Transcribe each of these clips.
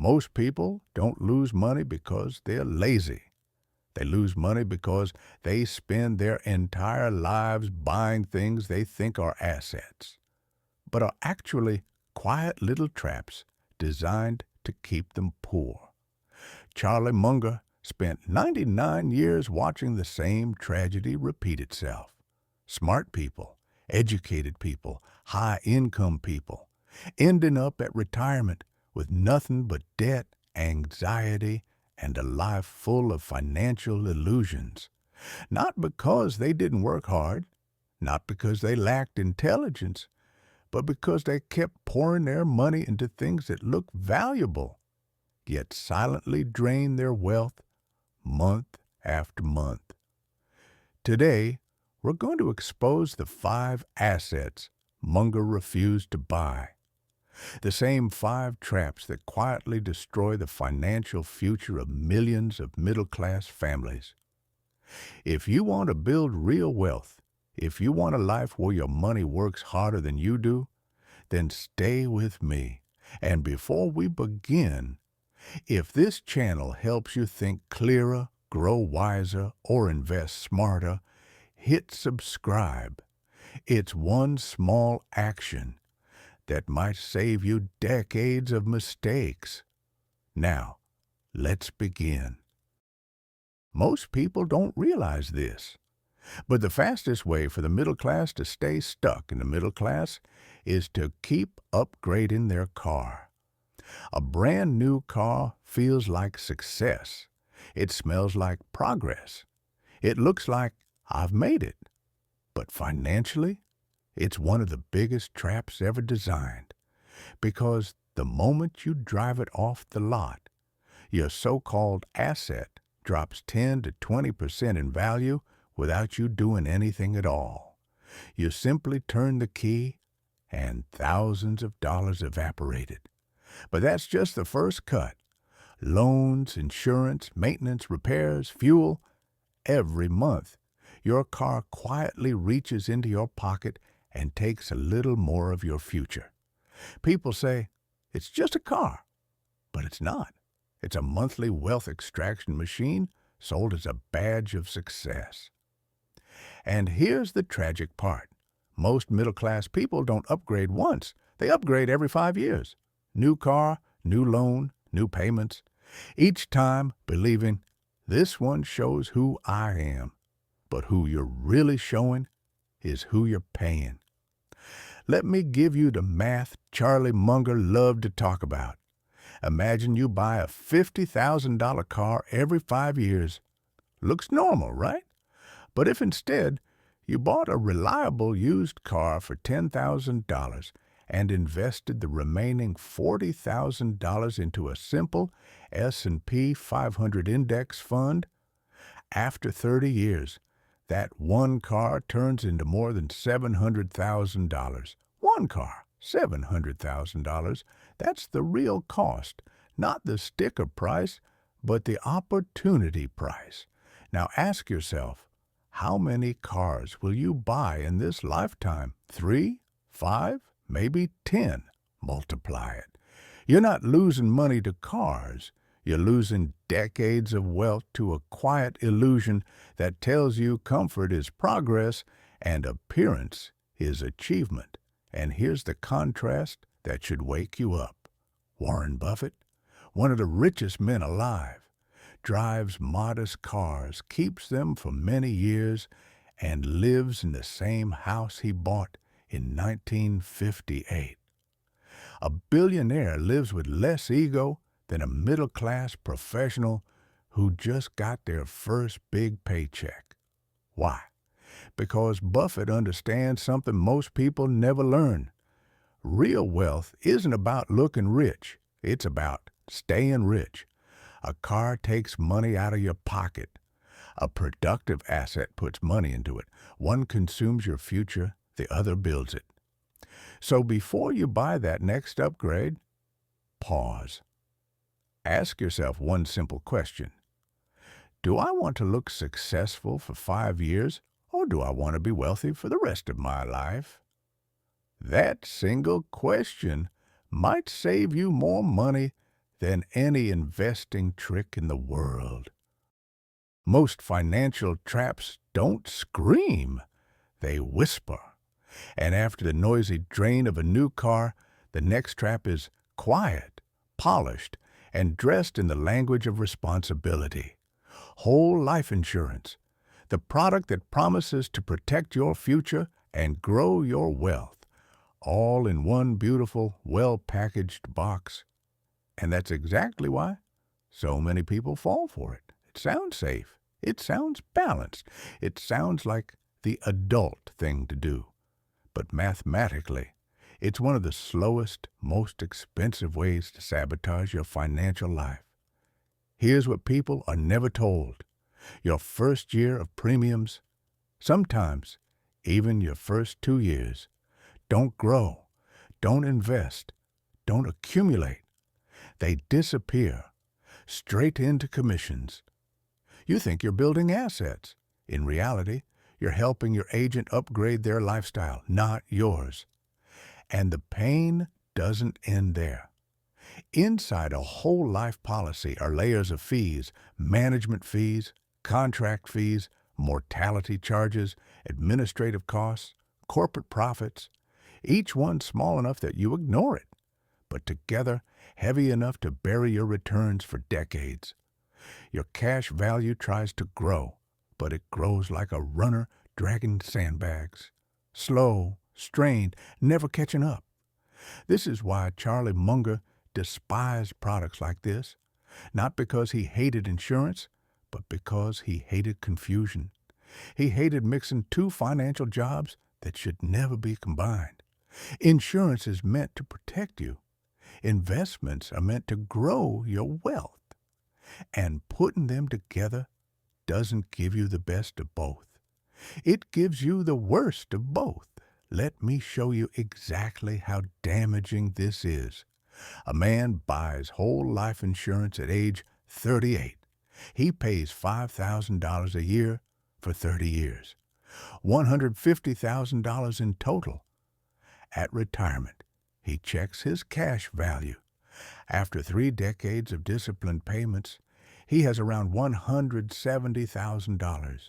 Most people don't lose money because they're lazy. They lose money because they spend their entire lives buying things they think are assets, but are actually quiet little traps designed to keep them poor. Charlie Munger spent 99 years watching the same tragedy repeat itself. Smart people, educated people, high-income people, ending up at retirement with nothing but debt, anxiety, and a life full of financial illusions. Not because they didn't work hard, not because they lacked intelligence, but because they kept pouring their money into things that looked valuable, yet silently drained their wealth month after month. Today, we're going to expose the 5 assets Munger refused to buy. The same 5 traps that quietly destroy the financial future of millions of middle-class families. If you want to build real wealth, if you want a life where your money works harder than you do, then stay with me. And before we begin, if this channel helps you think clearer, grow wiser, or invest smarter, hit subscribe. It's one small action that might save you decades of mistakes. Now, let's begin. Most people don't realize this, but the fastest way for the middle class to stay stuck in the middle class is to keep upgrading their car. A brand new car feels like success. It smells like progress. It looks like I've made it. But financially, it's one of the biggest traps ever designed, because the moment you drive it off the lot, your so-called asset drops 10 to 20% in value without you doing anything at all. You simply turn the key and thousands of dollars evaporated. But that's just the first cut. Loans, insurance, maintenance, repairs, fuel. Every month, your car quietly reaches into your pocket and takes a little more of your future. People say, it's just a car. But it's not. It's a monthly wealth extraction machine sold as a badge of success. And here's the tragic part. Most middle-class people don't upgrade once. They upgrade every 5 years. New car, new loan, new payments. Each time believing, this one shows who I am. But who you're really showing is who you're paying. Let me give you the math Charlie Munger loved to talk about. Imagine you buy a $50,000 car every 5 years. Looks normal, right? But if instead you bought a reliable used car for $10,000 and invested the remaining $40,000 into a simple S&P 500 index fund, after 30 years, that one car turns into more than $700,000. One car, $700,000. That's the real cost, not the sticker price, but the opportunity price. Now ask yourself, how many cars will you buy in this lifetime? 3, 5, maybe 10. Multiply it. You're not losing money to cars. You're losing decades of wealth to a quiet illusion that tells you comfort is progress and appearance is achievement. And here's the contrast that should wake you up. Warren Buffett, one of the richest men alive, drives modest cars, keeps them for many years, and lives in the same house he bought in 1958. A billionaire lives with less ego than a middle-class professional who just got their first big paycheck. Why? Because Buffett understands something most people never learn. Real wealth isn't about looking rich. It's about staying rich. A car takes money out of your pocket. A productive asset puts money into it. One consumes your future, the other builds it. So before you buy that next upgrade, pause. Ask yourself one simple question. Do I want to look successful for 5 years, or do I want to be wealthy for the rest of my life? That single question might save you more money than any investing trick in the world. Most financial traps don't scream, they whisper. And after the noisy drain of a new car, the next trap is quiet, polished, and dressed in the language of responsibility. Whole life insurance, the product that promises to protect your future and grow your wealth, all in one beautiful, well-packaged box. And that's exactly why so many people fall for it. It sounds safe. It sounds balanced. It sounds like the adult thing to do. But mathematically, it's one of the slowest, most expensive ways to sabotage your financial life. Here's what people are never told. Your first year of premiums, sometimes even your first 2 years, don't grow, don't invest, don't accumulate. They disappear straight into commissions. You think you're building assets. In reality, you're helping your agent upgrade their lifestyle, not yours. And the pain doesn't end there. Inside a whole life policy are layers of fees, management fees, contract fees, mortality charges, administrative costs, corporate profits, each one small enough that you ignore it, but together heavy enough to bury your returns for decades. Your cash value tries to grow, but it grows like a runner dragging sandbags. Slow, strained, never catching up. This is why Charlie Munger despised products like this, not because he hated insurance, but because he hated confusion. He hated mixing two financial jobs that should never be combined. Insurance is meant to protect you. Investments are meant to grow your wealth. And putting them together doesn't give you the best of both. It gives you the worst of both. Let me show you exactly how damaging this is. A man buys whole life insurance at age 38. He pays $5,000 a year for 30 years, $150,000 in total. At retirement, he checks his cash value. After 3 decades of disciplined payments, he has around $170,000.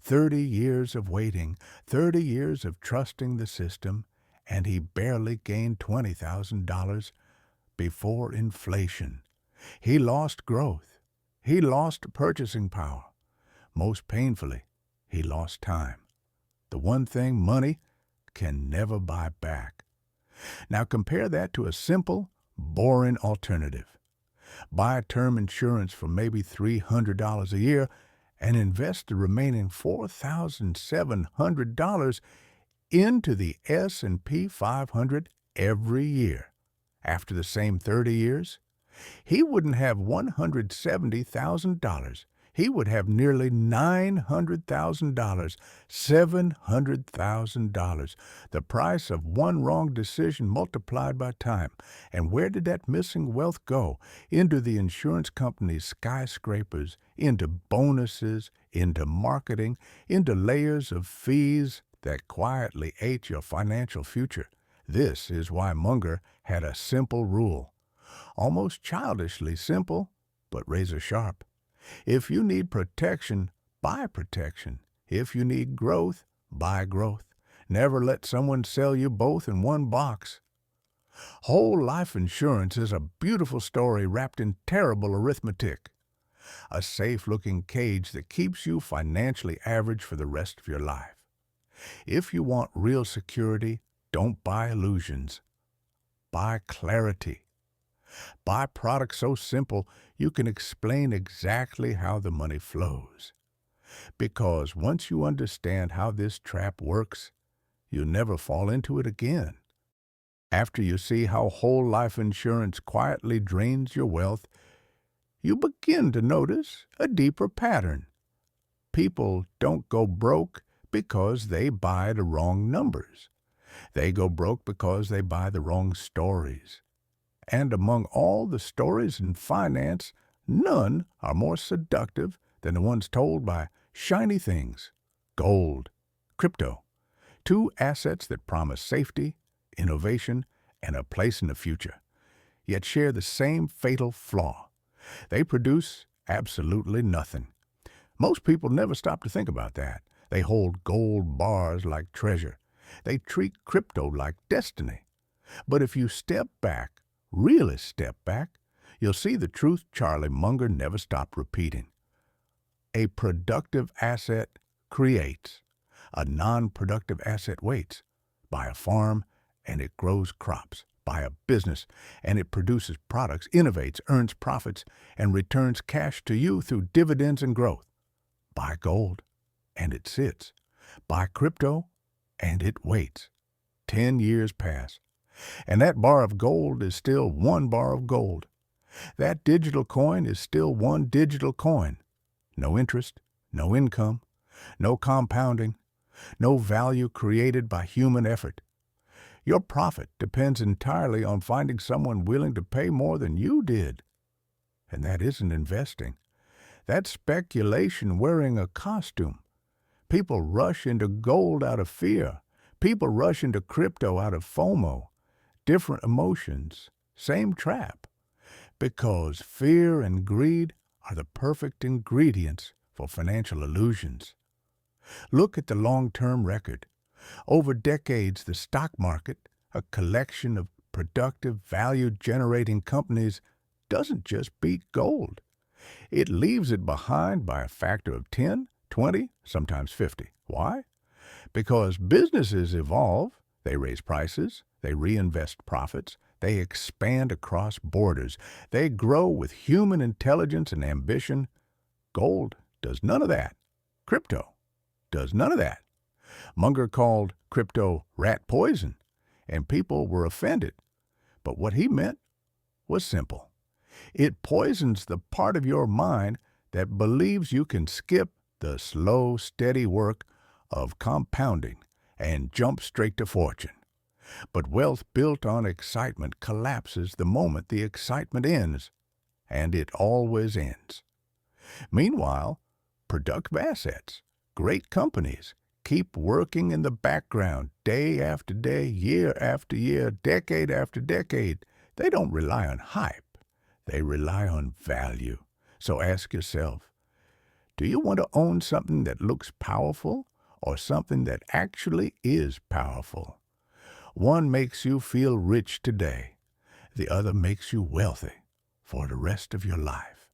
30 years of waiting, 30 years of trusting the system, and he barely gained $20,000 before inflation. He lost growth. He lost purchasing power. Most painfully, he lost time. The one thing money can never buy back. Now compare that to a simple, boring alternative. Buy term insurance for maybe $300 a year and invest the remaining $4,700 into the S&P 500 every year. After the same 30 years, he wouldn't have $170,000. He would have nearly $900,000, $700,000, the price of one wrong decision multiplied by time. And where did that missing wealth go? Into the insurance company's skyscrapers, into bonuses, into marketing, into layers of fees that quietly ate your financial future. This is why Munger had a simple rule. Almost childishly simple, but razor sharp. If you need protection, buy protection. If you need growth, buy growth. Never let someone sell you both in one box. Whole life insurance is a beautiful story wrapped in terrible arithmetic. A safe-looking cage that keeps you financially average for the rest of your life. If you want real security, don't buy illusions. Buy clarity. Buy products so simple you can explain exactly how the money flows. Because once you understand how this trap works, you'll never fall into it again. After you see how whole life insurance quietly drains your wealth, you begin to notice a deeper pattern. People don't go broke because they buy the wrong numbers. They go broke because they buy the wrong stories. And among all the stories in finance, none are more seductive than the ones told by shiny things, gold, crypto, two assets that promise safety, innovation, and a place in the future. yet share the same fatal flaw. They produce absolutely nothing. Most people never stop to think about that. They hold gold bars like treasure. They treat crypto like destiny. But if you step back, really step back, you'll see the truth Charlie Munger never stopped repeating. A productive asset creates. A non-productive asset waits. Buy a farm, and it grows crops. Buy a business, and it produces products, innovates, earns profits, and returns cash to you through dividends and growth. Buy gold, and it sits. Buy crypto, and it waits. 10 years pass, and that bar of gold is still one bar of gold. That digital coin is still one digital coin. No interest, no income, no compounding, no value created by human effort. Your profit depends entirely on finding someone willing to pay more than you did. And that isn't investing. That's speculation wearing a costume. People rush into gold out of fear. People rush into crypto out of FOMO. Different emotions, same trap. Because fear and greed are the perfect ingredients for financial illusions. Look at the long-term record. Over decades, the stock market, a collection of productive, value-generating companies, doesn't just beat gold. It leaves it behind by a factor of 10, 20, sometimes 50. Why? Because businesses evolve, they raise prices, they reinvest profits, they expand across borders, they grow with human intelligence and ambition. Gold does none of that. Crypto does none of that. Munger called crypto rat poison, and people were offended. But what he meant was simple. It poisons the part of your mind that believes you can skip the slow, steady work of compounding and jump straight to fortune. But wealth built on excitement collapses the moment the excitement ends, and it always ends. Meanwhile, productive assets, great companies, keep working in the background day after day, year after year, decade after decade. They don't rely on hype. They rely on value. So ask yourself, do you want to own something that looks powerful or something that actually is powerful? One makes you feel rich today. The other makes you wealthy for the rest of your life.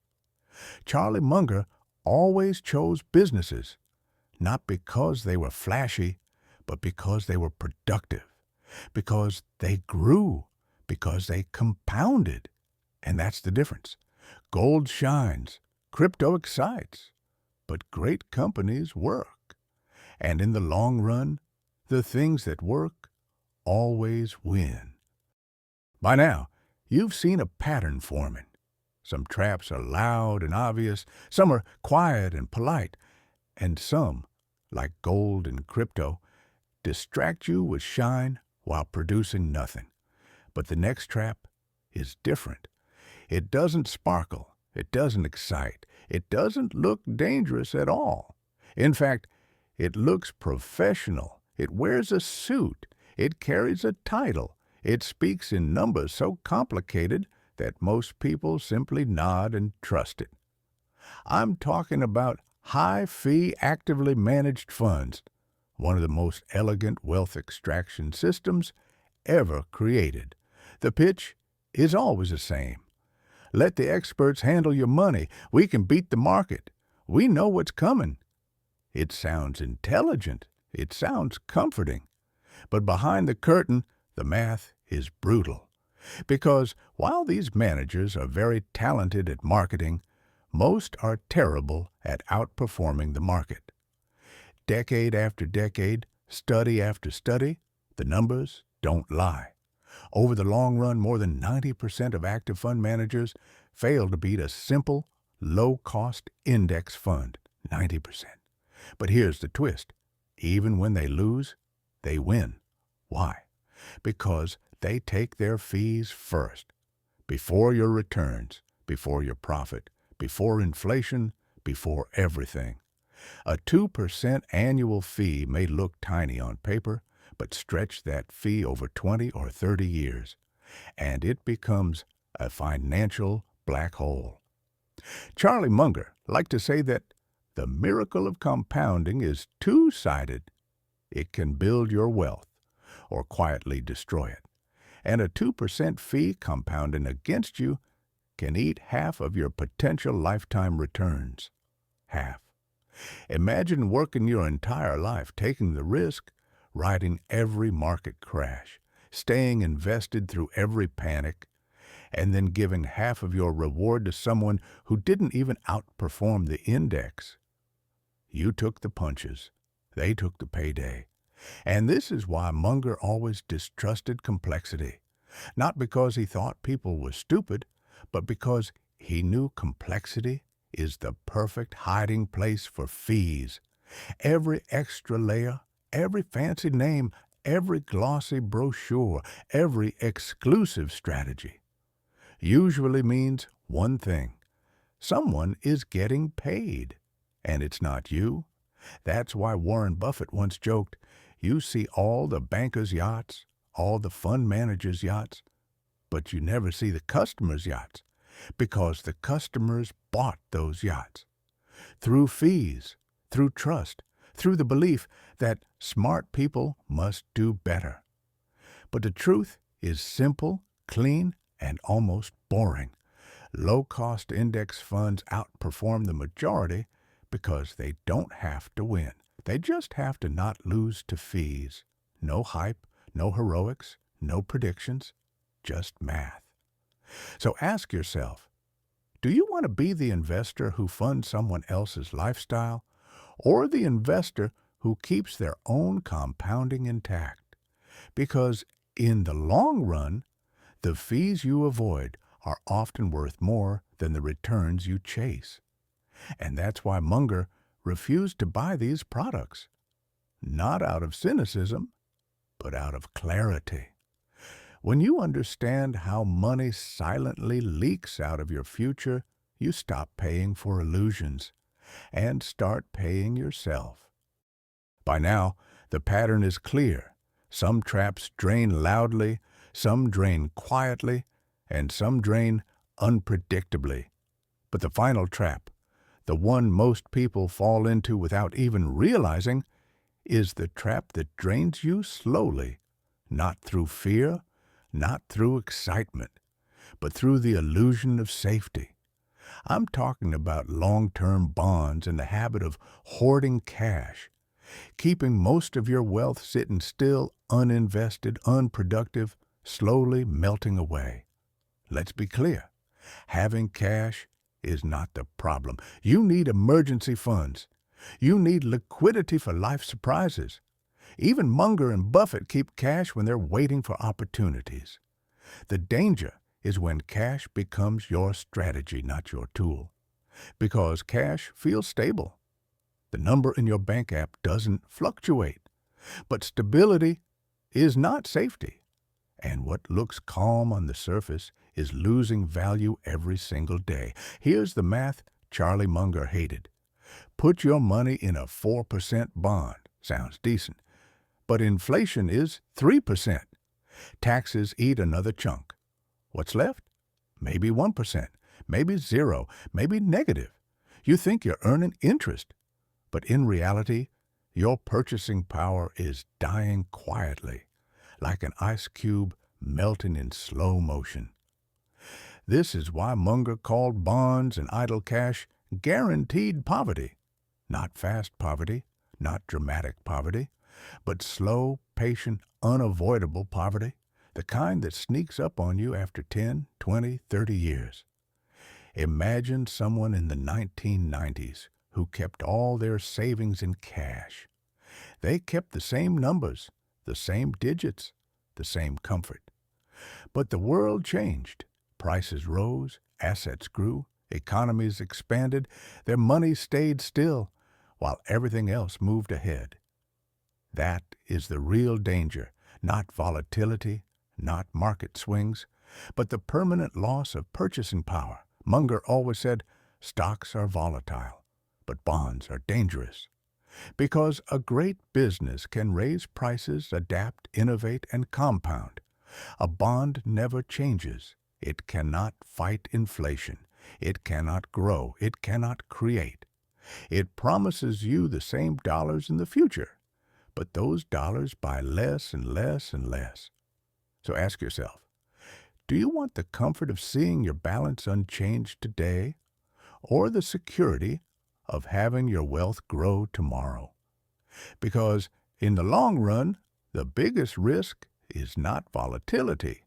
Charlie Munger always chose businesses, not because they were flashy, but because they were productive, because they grew, because they compounded. And that's the difference. Gold shines, crypto excites, but great companies work. And in the long run, the things that work always win. By now, you've seen a pattern forming. Some traps are loud and obvious, some are quiet and polite, and some, like gold and crypto, distract you with shine while producing nothing. But the next trap is different. It doesn't sparkle, it doesn't excite, it doesn't look dangerous at all. In fact, it looks professional, it wears a suit, it carries a title, it speaks in numbers so complicated that most people simply nod and trust it. I'm talking about high-fee, actively managed funds, one of the most elegant wealth extraction systems ever created. The pitch is always the same. Let the experts handle your money. We can beat the market. We know what's coming. It sounds intelligent. It sounds comforting. But behind the curtain, the math is brutal. Because while these managers are very talented at marketing, most are terrible at outperforming the market. Decade after decade, study after study, the numbers don't lie. Over the long run, more than 90% of active fund managers fail to beat a simple, low-cost index fund, 90%. But here's the twist. Even when they lose, they win. Why? Because they take their fees first, before your returns, before your profit, before inflation, before everything. A 2% annual fee may look tiny on paper, but stretch that fee over 20 or 30 years, and it becomes a financial black hole. Charlie Munger liked to say that the miracle of compounding is two-sided. It can build your wealth or quietly destroy it. And a 2% fee compounding against you can eat half of your potential lifetime returns. Half. Imagine working your entire life, taking the risk, riding every market crash, staying invested through every panic, and then giving half of your reward to someone who didn't even outperform the index. You took the punches. They took the payday. And this is why Munger always distrusted complexity. Not because he thought people were stupid, but because he knew complexity is the perfect hiding place for fees. Every extra layer, every fancy name, every glossy brochure, every exclusive strategy usually means one thing. Someone is getting paid. And it's not you. That's why Warren Buffett once joked, you see all the bankers' yachts, all the fund managers' yachts, but you never see the customers' yachts, because the customers bought those yachts. Through fees, through trust, through the belief that smart people must do better. But the truth is simple, clean, and almost boring. Low-cost index funds outperform the majority because they don't have to win. They just have to not lose to fees. No hype, no heroics, no predictions, just math. So ask yourself, do you want to be the investor who funds someone else's lifestyle, or the investor who keeps their own compounding intact? Because in the long run, the fees you avoid are often worth more than the returns you chase. And that's why Munger refused to buy these products. Not out of cynicism, but out of clarity. When you understand how money silently leaks out of your future, you stop paying for illusions and start paying yourself. By now, the pattern is clear. Some traps drain loudly, some drain quietly, and some drain unpredictably. But the final trap, the one most people fall into without even realizing, is the trap that drains you slowly, not through fear, not through excitement, but through the illusion of safety. I'm talking about long-term bonds and the habit of hoarding cash, keeping most of your wealth sitting still, uninvested, unproductive, slowly melting away. Let's be clear. Having cash is not the problem. You need emergency funds. You need liquidity for life surprises. Even Munger and Buffett keep cash when they're waiting for opportunities. The danger is when cash becomes your strategy, not your tool. Because cash feels stable. The number in your bank app doesn't fluctuate. But stability is not safety. And what looks calm on the surface is losing value every single day. Here's the math Charlie Munger hated. Put your money in a 4% bond. Sounds decent. But inflation is 3%. Taxes eat another chunk. What's left? Maybe 1%, maybe 0, maybe negative. You think you're earning interest. But in reality, your purchasing power is dying quietly, like an ice cube melting in slow motion. This is why Munger called bonds and idle cash guaranteed poverty. Not fast poverty, not dramatic poverty, but slow, patient, unavoidable poverty, the kind that sneaks up on you after 10, 20, 30 years. Imagine someone in the 1990s who kept all their savings in cash. They kept the same numbers, the same digits, the same comfort. But the world changed. Prices rose, assets grew, economies expanded, their money stayed still, while everything else moved ahead. That is the real danger, not volatility, not market swings, but the permanent loss of purchasing power. Munger always said, stocks are volatile, but bonds are dangerous. Because a great business can raise prices, adapt, innovate, and compound. A bond never changes. It cannot fight inflation. It cannot grow. It cannot create. It promises you the same dollars in the future, but those dollars buy less and less and less. So ask yourself, do you want the comfort of seeing your balance unchanged today, or the security of having your wealth grow tomorrow? Because in the long run, the biggest risk is not volatility.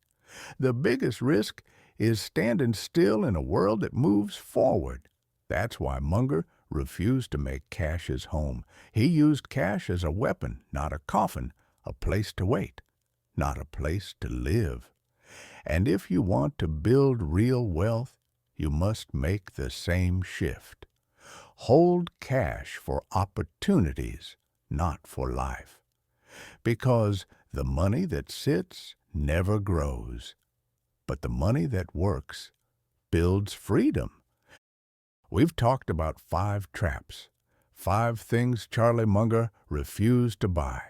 The biggest risk is standing still in a world that moves forward. That's why Munger refused to make cash his home. He used cash as a weapon, not a coffin, a place to wait, not a place to live. And if you want to build real wealth, you must make the same shift. Hold cash for opportunities, not for life. Because the money that sits never grows, but the money that works builds freedom. We've talked about 5 traps, 5 things Charlie Munger refused to buy.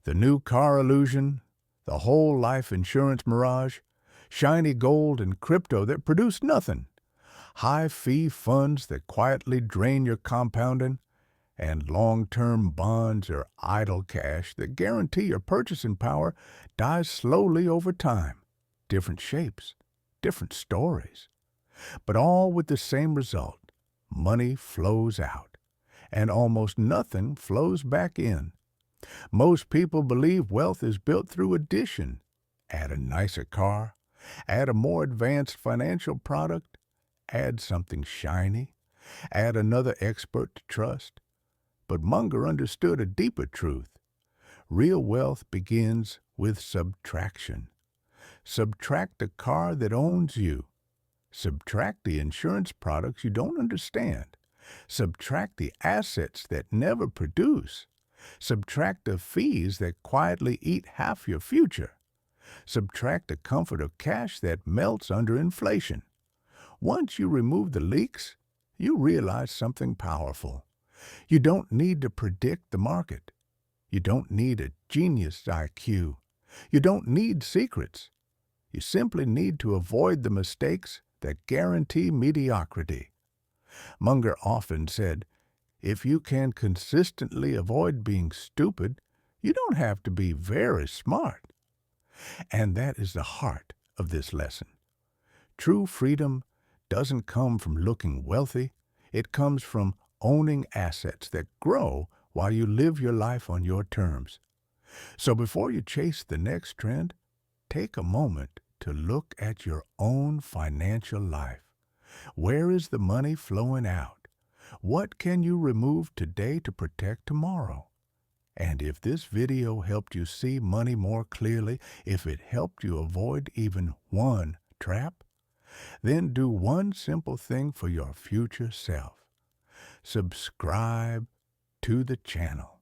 The new car illusion, the whole life insurance mirage, shiny gold and crypto that produce nothing, high-fee funds that quietly drain your compounding, and long-term bonds or idle cash that guarantee your purchasing power dies slowly over time. Different shapes, different stories, but all with the same result. Money flows out, and almost nothing flows back in. Most people believe wealth is built through addition. Add a nicer car, add a more advanced financial product, add something shiny, add another expert to trust. But Munger understood a deeper truth. Real wealth begins with subtraction. Subtract the car that owns you. Subtract the insurance products you don't understand. Subtract the assets that never produce. Subtract the fees that quietly eat half your future. Subtract the comfort of cash that melts under inflation. Once you remove the leaks, you realize something powerful. You don't need to predict the market. You don't need a genius IQ. You don't need secrets. You simply need to avoid the mistakes that guarantee mediocrity. Munger often said, if you can consistently avoid being stupid, you don't have to be very smart. And that is the heart of this lesson. True freedom doesn't come from looking wealthy. It comes from owning assets that grow while you live your life on your terms. So before you chase the next trend, take a moment to look at your own financial life. Where is the money flowing out? What can you remove today to protect tomorrow? And if this video helped you see money more clearly, if it helped you avoid even one trap, then do one simple thing for your future self. Subscribe to the channel.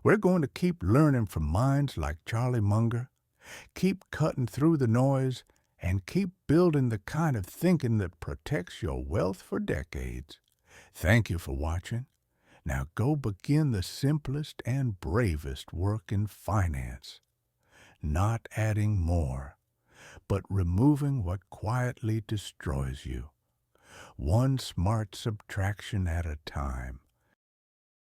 We're going to keep learning from minds like Charlie Munger, keep cutting through the noise, and keep building the kind of thinking that protects your wealth for decades. Thank you for watching. Now go begin the simplest and bravest work in finance. Not adding more, but removing what quietly destroys you. One smart subtraction at a time.